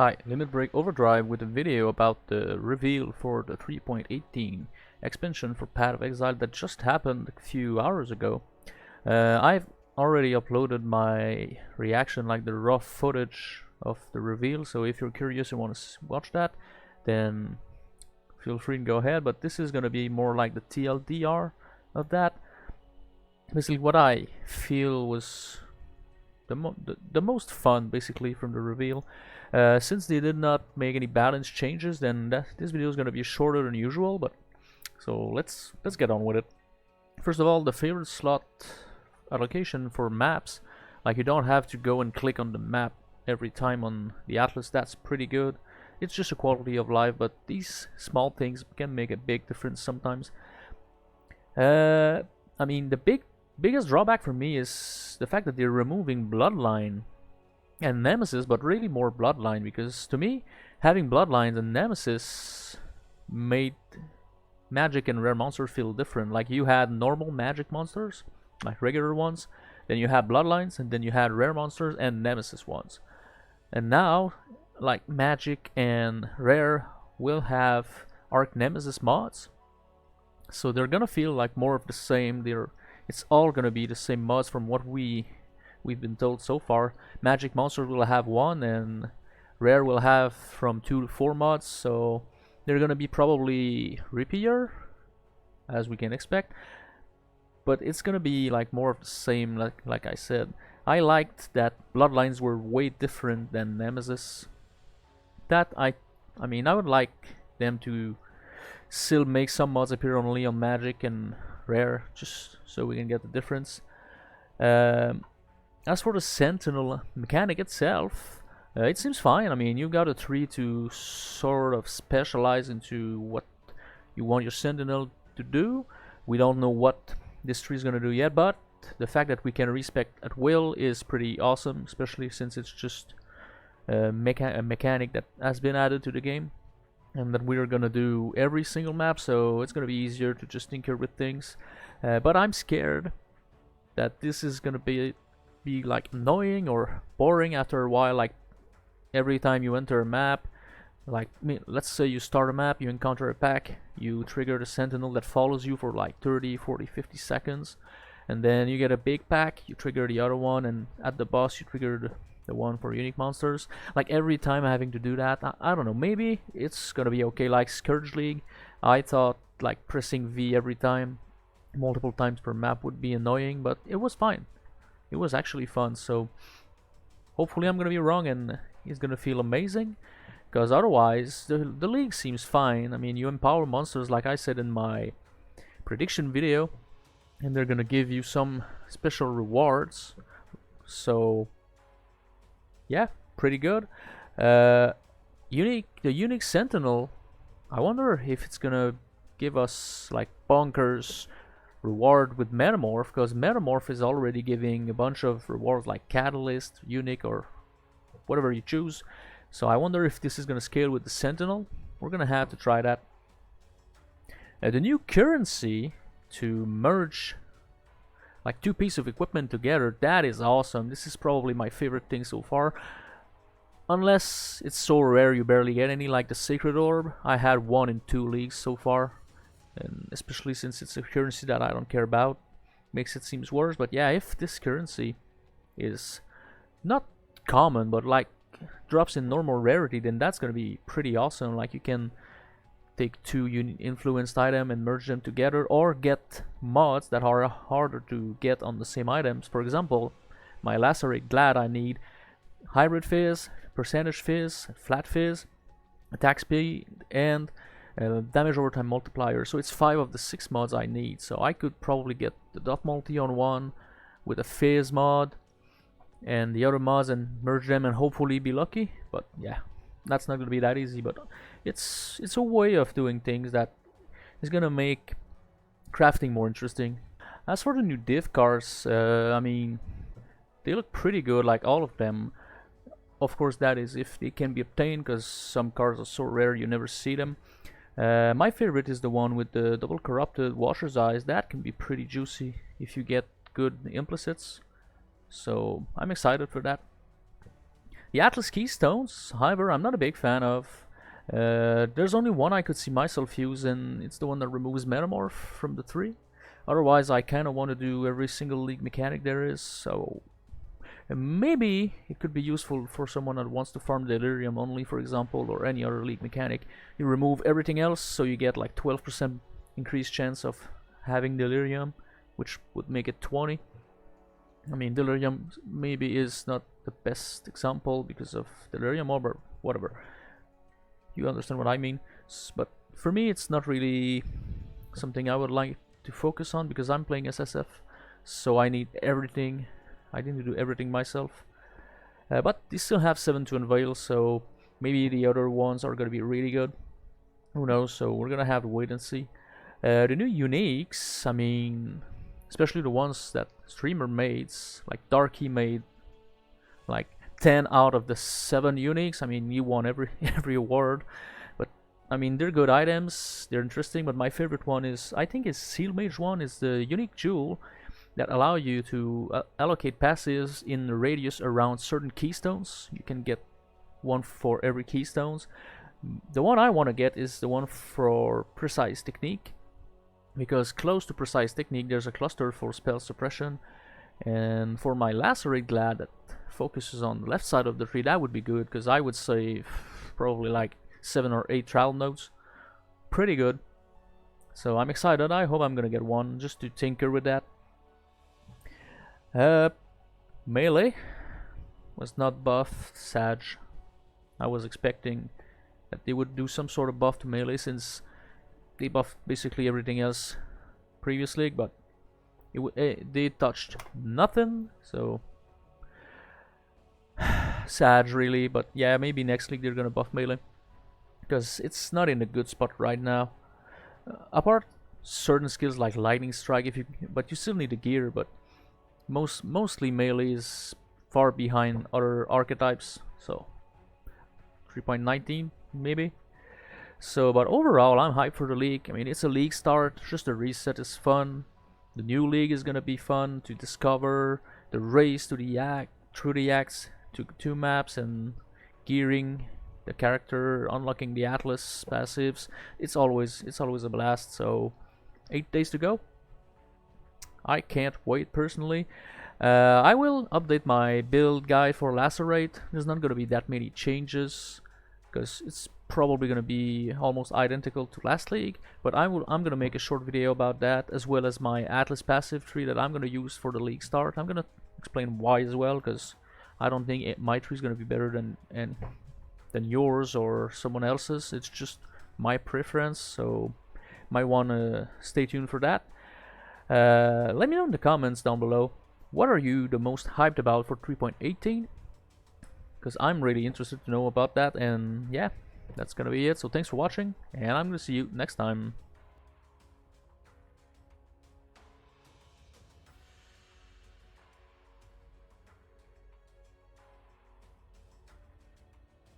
Hi, Limit Break Overdrive with a video about the reveal for the 3.18 expansion for Path of Exile that just happened a few hours ago. I've already uploaded my reaction, like the raw footage of the reveal, so if you're curious and want to watch that, then feel free to go ahead, but this is going to be more like the TLDR of that. Basically what I feel was the most fun basically from the reveal. Since they did not make any balance changes, then this video is going to be shorter than usual, but so let's get on with it. First of all, the favorite slot allocation for maps, like you don't have to go and click on the map every time on the atlas. That's pretty good. It's just a quality of life, but these small things can make a big difference sometimes. I mean, the biggest drawback for me is the fact that they're removing Bloodline and Nemesis, but really more Bloodline, because to me, having Bloodlines and Nemesis made magic and rare monsters feel different. Like you had normal magic monsters, like regular ones, then you had Bloodlines, and then you had rare monsters and Nemesis ones. And now, like magic and rare will have Arc Nemesis mods, so they're gonna feel like more of the same. It's all gonna be the same mods from what we've been told so far. Magic monsters will have 1 and rare will have from 2 to 4 mods, so they're gonna be probably rippier, as we can expect, but it's gonna be like more of the same. Like I said, I liked that Bloodlines were way different than Nemesis. That I mean, I would like them to still make some mods appear only on magic and rare, just so we can get the difference. As for the Sentinel mechanic itself, it seems fine. I mean, you got a tree to sort of specialize into what you want your Sentinel to do. We don't know what this tree is going to do yet, but the fact that we can respec at will is pretty awesome, especially since it's just a mechanic that has been added to the game and that we're gonna do every single map, so it's gonna be easier to just tinker with things. But I'm scared that this is gonna be like annoying or boring after a while. Like every time you enter a map, like let's say you start a map, you encounter a pack, you trigger the Sentinel that follows you for like 30, 40, 50 seconds, and then you get a big pack, you trigger the other one, and at the boss you trigger the one for unique monsters. Like every time having to do that, I don't know, maybe it's gonna be okay. Like Scourge League, I thought like pressing V every time, multiple times per map, would be annoying, but it was fine. It was actually fun, so hopefully I'm gonna be wrong and it's gonna feel amazing, because otherwise the league seems fine. I mean, you empower monsters like I said in my prediction video, and they're gonna give you some special rewards, so yeah, pretty good. The unique Sentinel, I wonder if it's gonna give us like bonkers reward with Metamorph, because Metamorph is already giving a bunch of rewards like Catalyst, Unique, or whatever you choose. So I wonder if this is gonna scale with the Sentinel. We're gonna have to try that. The new currency to merge like 2 pieces of equipment together, that is awesome. This is probably my favorite thing so far, unless it's so rare you barely get any, like the Sacred Orb. I had 1 in 2 leagues so far, and especially since it's a currency that I don't care about, makes it seems worse. But yeah, if this currency is not common but like drops in normal rarity, then that's gonna be pretty awesome. Like you can take 2 influenced items and merge them together, or get mods that are harder to get on the same items. For example, my Lacerate Glad, I need Hybrid Fizz, Percentage Fizz, Flat Fizz, Attack Speed, and Damage over time multiplier. So it's 5 of the 6 mods I need. So I could probably get the Dot Multi on one with a Fizz mod and the other mods and merge them and hopefully be lucky. But yeah, that's not gonna be that easy, but it's a way of doing things that is gonna make crafting more interesting. As for the new div cars, I mean, they look pretty good, like all of them. Of course, that is if they can be obtained, because some cars are so rare you never see them. My favorite is the one with the double corrupted Washer's Eyes. That can be pretty juicy if you get good implicits, so I'm excited for that. The Atlas Keystones, however, I'm not a big fan of. There's only one I could see myself use, and it's the one that removes Metamorph from the 3. Otherwise, I kind of want to do every single League mechanic there is, so maybe it could be useful for someone that wants to farm Delirium only, for example, or any other League mechanic. You remove everything else, so you get like 12% increased chance of having Delirium, which would make it 20. I mean, Delirium maybe is not the best example because of Delirium or whatever. You understand what I mean. But for me, it's not really something I would like to focus on because I'm playing SSF, so I need everything. I need to do everything myself. But they still have 7 to unveil, so maybe the other ones are gonna be really good. Who knows? So we're gonna have to wait and see. The new uniques, I mean, especially the ones that streamer made, like Darky made like 10 out of the 7 uniques. I mean, you won every award, but I mean, they're good items, they're interesting, but my favorite one is, I think, is Seal Mage 1, is the unique jewel that allow you to allocate passives in the radius around certain keystones. You can get one for every keystones. The one I want to get is the one for Precise Technique, because close to Precise Technique there's a cluster for spell suppression, and for my Lacerate Glad that focuses on the left side of the tree, that would be good, because I would say probably like 7 or 8 trial nodes. Pretty good. So I'm excited. I hope I'm gonna get one just to tinker with that. Melee was not buffed. Sag. I was expecting that they would do some sort of buff to melee, since they buffed basically everything else previous league, but they touched nothing, so sad really. But yeah, maybe next league they're gonna buff melee, because it's not in a good spot right now. Apart certain skills like lightning strike, but you still need the gear, but mostly melee is far behind other archetypes, so 3.19 maybe. So, but overall, I'm hyped for the league. I mean, it's a league start, just a reset is fun. The new league is gonna be fun to discover. The race to the through the acts to 2 maps, and gearing the character, unlocking the Atlas passives. It's always a blast. So 8 days to go. I can't wait personally. I will update my build guide for Lacerate. There's not gonna be that many changes, because it's probably gonna be almost identical to last league, but I'm gonna make a short video about that, as well as my Atlas passive tree that I'm gonna use for the league start. I'm gonna explain why as well, because I don't think my tree is gonna be better than yours or someone else's. It's just my preference, so might wanna stay tuned for that. Let me know in the comments down below, what are you the most hyped about for 3.18? Because I'm really interested to know about that. And yeah, that's gonna be it. So thanks for watching, and I'm gonna see you next time.